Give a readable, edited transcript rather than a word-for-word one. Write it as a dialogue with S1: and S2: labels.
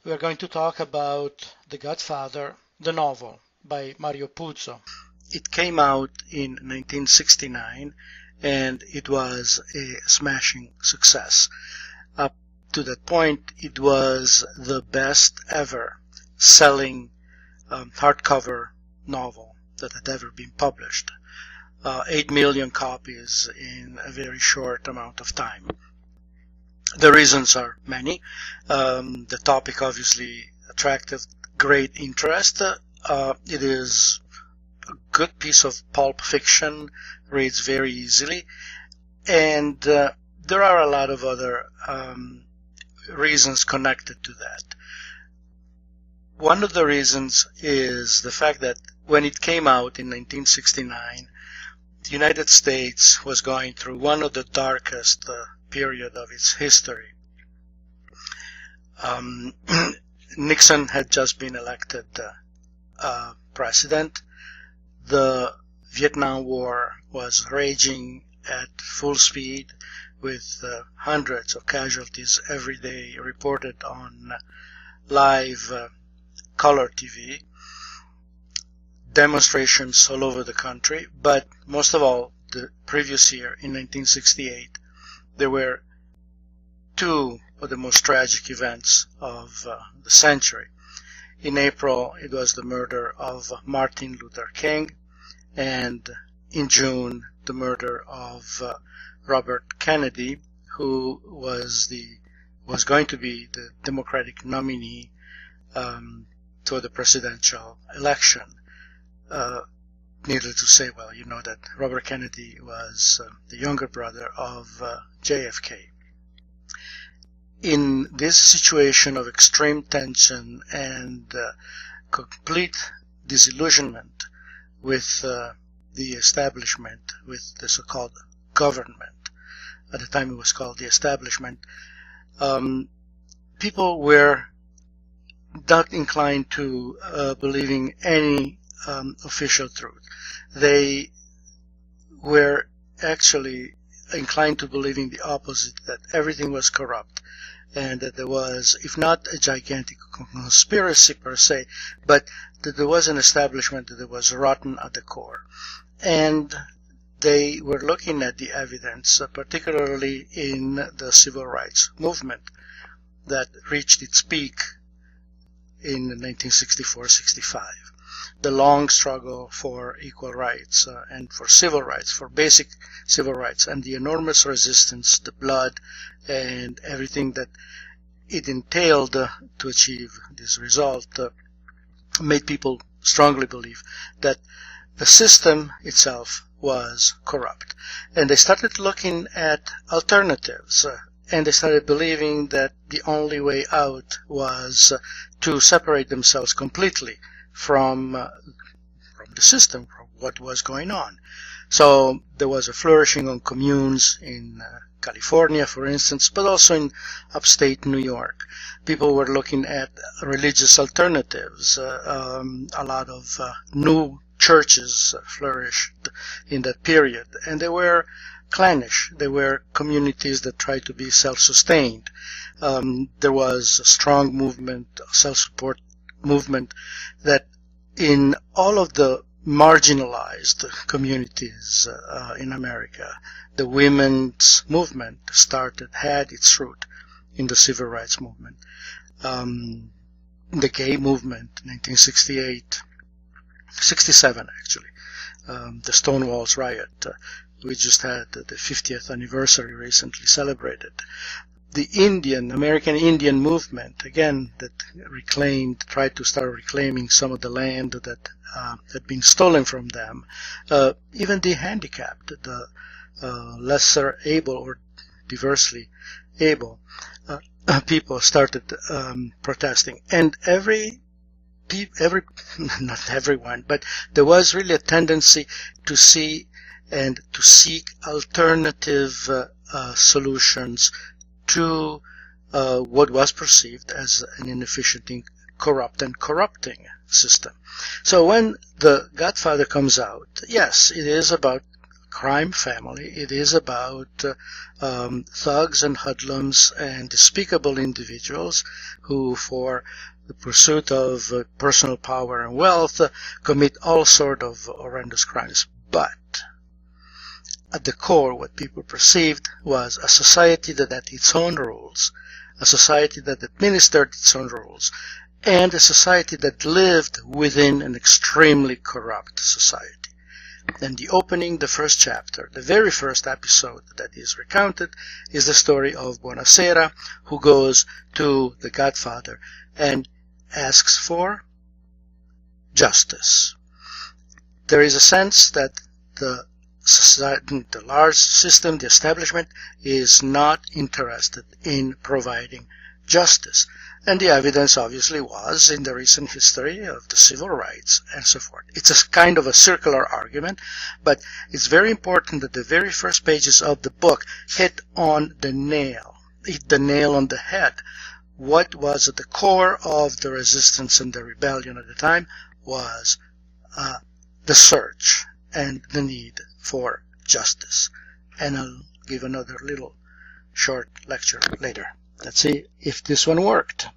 S1: We are going to talk about The Godfather, the novel by Mario Puzo. It came out in 1969 and it was a smashing success. Up to that point, it was the best ever selling hardcover novel that had ever been published. 8 million copies in a very short amount of time. The reasons are many. The topic obviously attracted great interest. It is a good piece of pulp fiction, reads very easily, and there are a lot of other reasons connected to that. One of the reasons is the fact that when it came out in 1969, the United States was going through one of the darkest period of its history. Nixon had just been elected president. The Vietnam War was raging at full speed with hundreds of casualties every day reported on live color TV. Demonstrations all over the country, but most of all, the previous year in 1968, there were two of the most tragic events of the century. In April, it was the murder of Martin Luther King, and in June, the murder of Robert Kennedy, who was going to be the Democratic nominee to the presidential election. Needless to say, well, you know that Robert Kennedy was the younger brother of JFK. In this situation of extreme tension and complete disillusionment with the establishment, with the so-called government, at the time it was called the establishment, people were not inclined to believing any official truth. They were actually inclined to believing the opposite, that everything was corrupt and that there was, if not a gigantic conspiracy per se, but that there was an establishment that was rotten at the core. And they were looking at the evidence, particularly in the civil rights movement that reached its peak in 1964-65. The long struggle for equal rights and for civil rights, for basic civil rights, and the enormous resistance, the blood, and everything that it entailed to achieve this result made people strongly believe that the system itself was corrupt. And they started looking at alternatives, and they started believing that the only way out was to separate themselves completely from the system, from what was going on. So there was a flourishing on communes in California, for instance, but also in upstate New York. People were looking at religious alternatives. A lot of new churches flourished in that period, and they were clannish. They were communities that tried to be self-sustained. There was a strong movement, a self-support movement, that in all of the marginalized communities in America, the women's movement had its root in the civil rights movement. The gay movement, 1968, 67 actually, the Stonewall's riot. We just had the 50th anniversary recently celebrated. The American Indian movement, again, that tried to start reclaiming some of the land that had been stolen from them. Even the handicapped, the lesser able or diversely able people started protesting. And not everyone, but there was really a tendency to see and to seek alternative solutions to what was perceived as an inefficient, corrupt, and corrupting system. So when The Godfather comes out, yes, it is about crime family. It is about thugs and hoodlums and despicable individuals who, for the pursuit of personal power and wealth, commit all sort of horrendous crimes. But at the core, what people perceived was a society that had its own rules, a society that administered its own rules, and a society that lived within an extremely corrupt society. And the opening, the first chapter, the very first episode that is recounted is the story of Buonasera, who goes to the Godfather and asks for justice. There is a sense that the society, the large system, the establishment, is not interested in providing justice. And the evidence obviously was in the recent history of the civil rights and so forth. It's a kind of a circular argument, but it's very important that the very first pages of the book hit the nail on the head. What was at the core of the resistance and the rebellion at the time was the search and the need for justice. And I'll give another little short lecture later. Let's see if this one worked.